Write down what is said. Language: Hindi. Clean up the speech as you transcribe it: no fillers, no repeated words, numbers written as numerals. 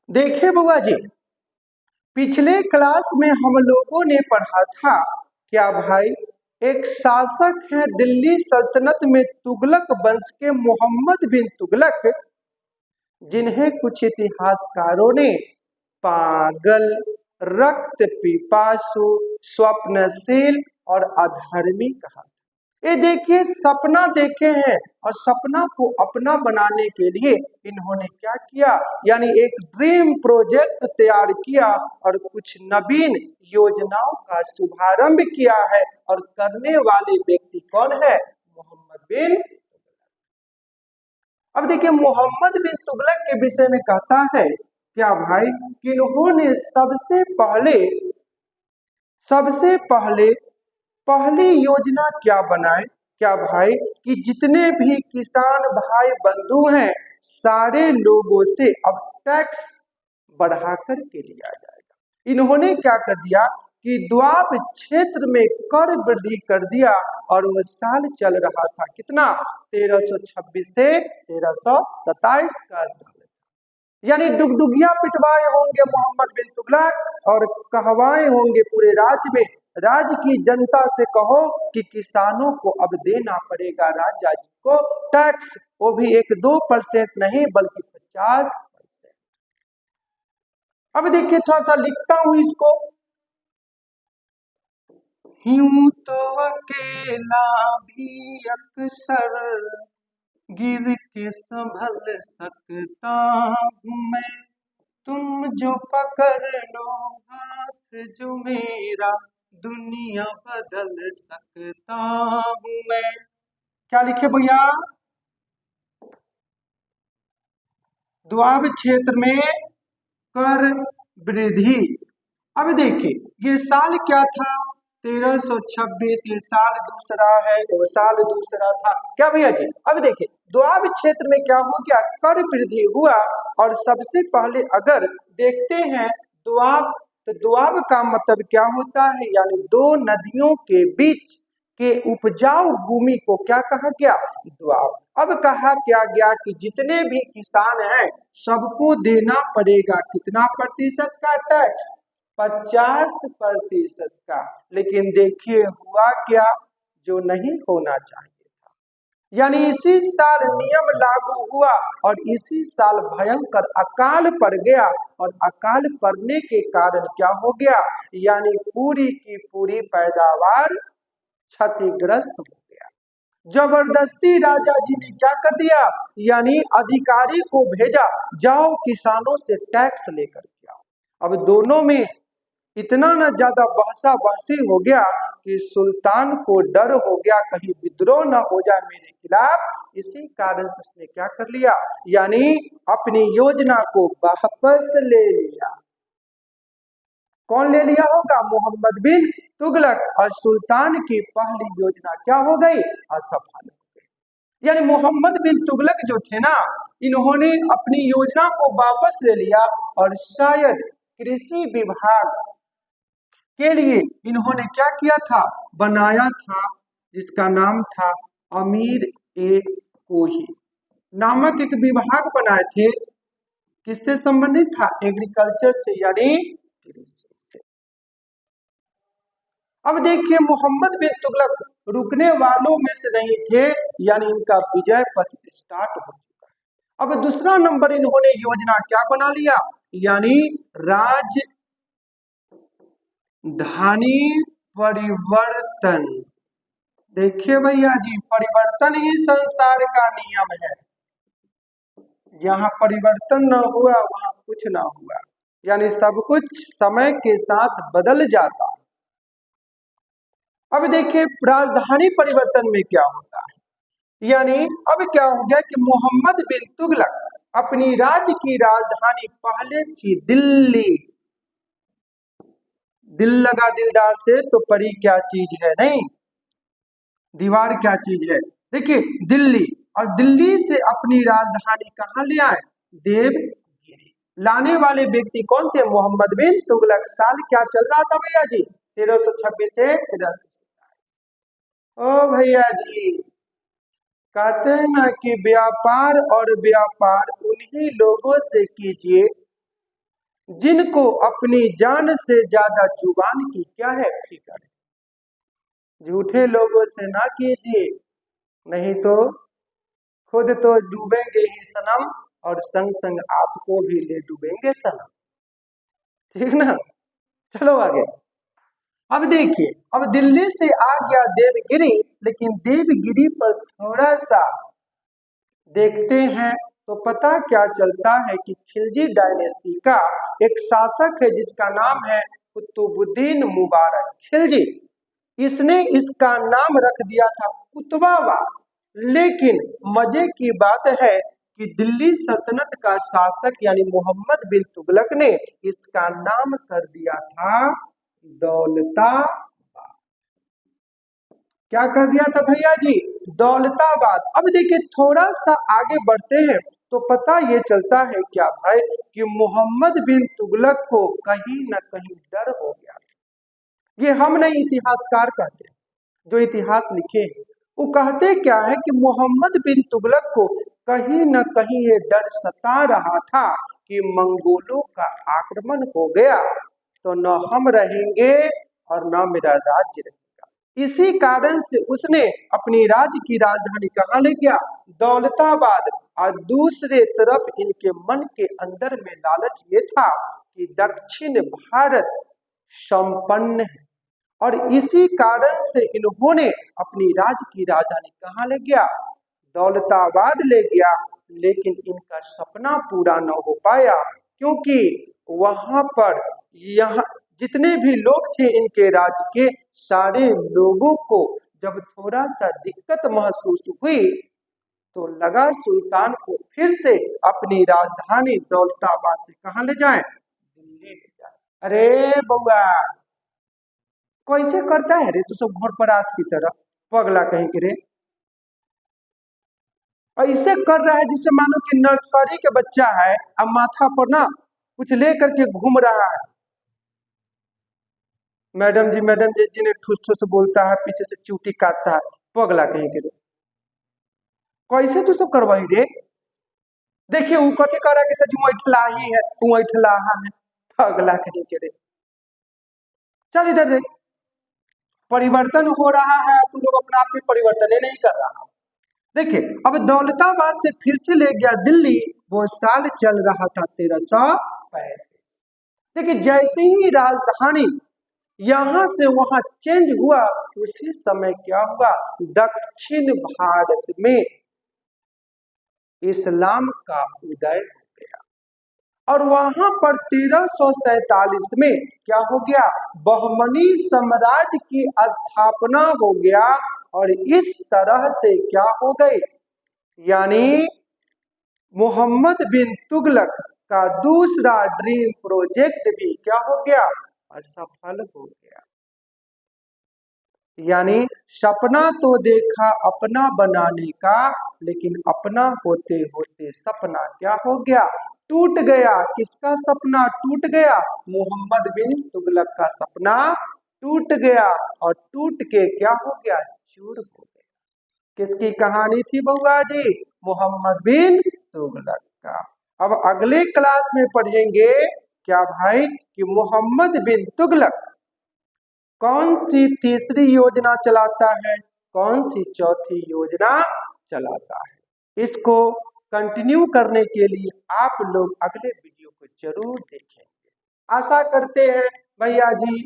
देखिए बुआ जी, पिछले क्लास में हम लोगों ने पढ़ा था क्या भाई। एक शासक है दिल्ली सल्तनत में तुगलक वंश के मोहम्मद बिन तुगलक, जिन्हें कुछ इतिहासकारों ने पागल, रक्त पिपासु, स्वप्नशील और अधर्मी कहा। ये देखिए, सपना देखे हैं और सपना को अपना बनाने के लिए इन्होंने क्या किया, यानी एक ड्रीम प्रोजेक्ट तैयार किया और कुछ नवीन योजनाओं का शुभारंभ किया है। और करने वाले व्यक्ति कौन है? मोहम्मद बिन। अब देखिए, मोहम्मद बिन तुगलक के विषय में कहता है क्या भाई कि इन्होंने सबसे पहले पहली योजना क्या बनाए, क्या भाई कि जितने भी किसान भाई बंधु हैं सारे लोगों से अब टैक्स बढ़ा कर के लिया जाएगा। इन्होंने क्या कर दिया कि द्वाब क्षेत्र में कर वृद्धि कर दिया और वो साल चल रहा था कितना, 1326 से 1327 का साल। यानी डुगडुगिया पिटवाए होंगे मोहम्मद बिन तुगलक और कहवाए होंगे पूरे राज्य में, राज्य की जनता से कहो कि किसानों को अब देना पड़ेगा राजा जी को टैक्स, वो भी 1-2% नहीं बल्कि 50%। अब देखिए, थोड़ा सा लिखता हूं इसको। यूं तो अकेला भी अक्सर गिर के संभल सकता हूं मैं, तुम जो पकड़ लो हाथ जो मेरा, दुनिया बदल सकता हूं मैं। क्या लिखे भैया? द्वाब क्षेत्र में कर वृद्धि। अब देखिए, ये साल क्या था? 1326। ये साल दूसरा है, वो साल दूसरा था क्या भैया जी? अब देखिए, द्वाब क्षेत्र में क्या हो गया, कर वृद्धि हुआ। और सबसे पहले अगर देखते हैं द्वाब, तो द्वाब का मतलब क्या होता है, यानी दो नदियों के बीच के उपजाऊ भूमि को क्या कहा गया? द्वाब। अब कहा क्या गया कि जितने भी किसान हैं सबको देना पड़ेगा कितना प्रतिशत का टैक्स? 50% का। लेकिन देखिए हुआ क्या, जो नहीं होना चाहिए था। यानी इसी साल नियम लागू हुआ और इसी साल भयंकर अकाल पड़ गया। और अकाल पड़ने के कारण क्या हो गया, यानी पूरी की पूरी पैदावार क्षतिग्रस्त हो गया। जबरदस्ती राजा जी ने क्या कर दिया, यानी अधिकारी को भेजा, जाओ किसानों से टैक्स लेकर के आओ। अब दोनों में इतना न ज्यादा बहसा बहसी हो गया कि सुल्तान को डर हो गया कहीं विद्रोह न हो जाए मेरे खिलाफ। इसी कारण से उसने क्या कर लिया, यानी अपनी योजना को वापस ले लिया। कौन ले लिया होगा? मोहम्मद बिन तुगलक। और सुल्तान की पहली योजना क्या हो गई? असफल हो गई। यानी मोहम्मद बिन तुगलक जो थे ना, इन्होंने अपनी योजना को वापस ले लिया और शायद कृषि विभाग के लिए इन्होंने क्या किया था, बनाया था, जिसका नाम था अमीर ए कोही नामक एक विभाग बनाए थे। किससे संबंधित था? एग्रीकल्चर से, यानी कृषि से। अब देखिए, मोहम्मद बिन तुगलक रुकने वालों में से नहीं थे, यानी इनका विजय पथ स्टार्ट हो चुका है। अब दूसरा नंबर इन्होंने योजना क्या बना लिया, यानी राजधानी परिवर्तन। देखिए भैया जी, परिवर्तन ही संसार का नियम है। जहां परिवर्तन न हुआ वहां कुछ ना हुआ, यानी सब कुछ समय के साथ बदल जाता। अब देखिए, राजधानी परिवर्तन में क्या होता है, यानी अब क्या हो गया कि मोहम्मद बिन तुगलक अपनी राज्य की राजधानी पहले थी दिल्ली। दिल लगा दिलदार से तो परी क्या चीज है, नहीं दीवार क्या चीज है। देखिए दिल्ली, और दिल्ली से अपनी राजधानी कहाँ ले आए? देवगिरी। लाने वाले व्यक्ति कौन थे? मोहम्मद बिन तुगलक। साल क्या चल रहा था भैया जी? 1326 से 1327। ओ भैया जी, कहते हैं ना कि व्यापार और व्यापार उन्हीं लोगों से कीजिए जिनको अपनी जान से ज्यादा जुबान की क्या है फिक्र। झूठे लोगों से ना कीजिए, नहीं तो खुद तो डूबेंगे ही सनम, और संग संग आपको भी ले डूबेंगे सनम। ठीक ना। चलो आगे। अब देखिए, अब दिल्ली से आ गया देवगिरी, लेकिन देवगिरी पर थोड़ा सा देखते हैं तो पता क्या चलता है कि खिलजी डायनेस्टी का एक शासक है जिसका नाम है कुतुबुद्दीन मुबारक खिलजी। इसने इसका नाम रख दिया था कुतवाबा। लेकिन मजे की बात है कि दिल्ली सल्तनत का शासक यानी मोहम्मद बिन तुगलक ने इसका नाम कर दिया था दौलताबाद। क्या कर दिया था भैया जी? दौलताबाद। अब देखिए थोड़ा सा आगे बढ़ते हैं तो पता ये चलता है क्या भाई कि मोहम्मद बिन तुगलक को कहीं न कहीं डर हो गया। ये हम नहीं, इतिहासकार कहते हैं, जो इतिहास लिखे हैं वो कहते क्या है कि मोहम्मद बिन तुगलक को कहीं न कहीं ये डर सता रहा था कि मंगोलों का आक्रमण हो गया तो न हम रहेंगे और न मेरा राज्य रहेगा। इसी कारण से उसने अपनी राज्य की राजधानी कहाँ ले गया? दौलताबाद। और दूसरे तरफ इनके मन के अंदर में लालच ये था कि दक्षिण भारत संपन्न है, और इसी कारण से इन्होंने अपनी राज्य की राजधानी कहाँ ले गया? दौलताबाद ले गया। लेकिन इनका सपना पूरा न हो पाया, क्योंकि वहां पर यहाँ जितने भी लोग थे इनके राज्य के, सारे लोगों को जब थोड़ा सा दिक्कत महसूस हुई तो लगा सुल्तान को फिर से अपनी राजधानी दौलताबाद से कहाँ ले जाएं? दिल्ली ले जाएं। अरे बउआ, कैसे करता है रे तू सब घोड़ परास की तरह, पगला कहीं के रे। ऐसे कर रहा है जिससे मानो कि नर्सरी के बच्चा है, अब माथा पर ना कुछ ले करके घूम रहा है। मैडम जी जिन्हें ठूस ठूस बोलता है, पीछे से चूटी काटता है, पगला कहीं के रे। कैसे तू सब करवाई रे? देखिए वो कथी कर रहा है कि सच ऐठला ही है, तू ऐठला है, पगला कहीं के रे। चल इधर देख, परिवर्तन हो रहा है, तू लोग अपना आप में परिवर्तन ही नहीं कर रहा। देखिए अब दौलताबाद से फिर से ले गया दिल्ली। वो साल चल रहा था 1335। देखिए जैसे ही राजधानी यहां से वहां चेंज हुआ, उसी समय क्या हुआ? दक्षिण भारत में इस्लाम का उदय हो गया, और वहां पर 1347 में क्या हो गया? बहमनी साम्राज्य की स्थापना हो गया। और इस तरह से क्या हो गए, यानी मोहम्मद बिन तुगलक का दूसरा ड्रीम प्रोजेक्ट भी क्या हो गया? असफल हो गया। यानी सपना तो देखा अपना बनाने का, लेकिन अपना होते होते सपना क्या हो गया? टूट गया। किसका सपना टूट गया? मोहम्मद बिन तुगलक का सपना टूट गया, और टूट के क्या हो गया? चूर हो गया। किसकी कहानी थी बउआ जी? मोहम्मद बिन तुगलक का। अब अगले क्लास में पढ़ेंगे क्या भाई कि मोहम्मद बिन तुगलक कौन सी तीसरी योजना चलाता है, कौन सी चौथी योजना चलाता है। इसको कंटिन्यू करने के लिए आप लोग अगले वीडियो को जरूर देखेंगे। आशा करते हैं भैया जी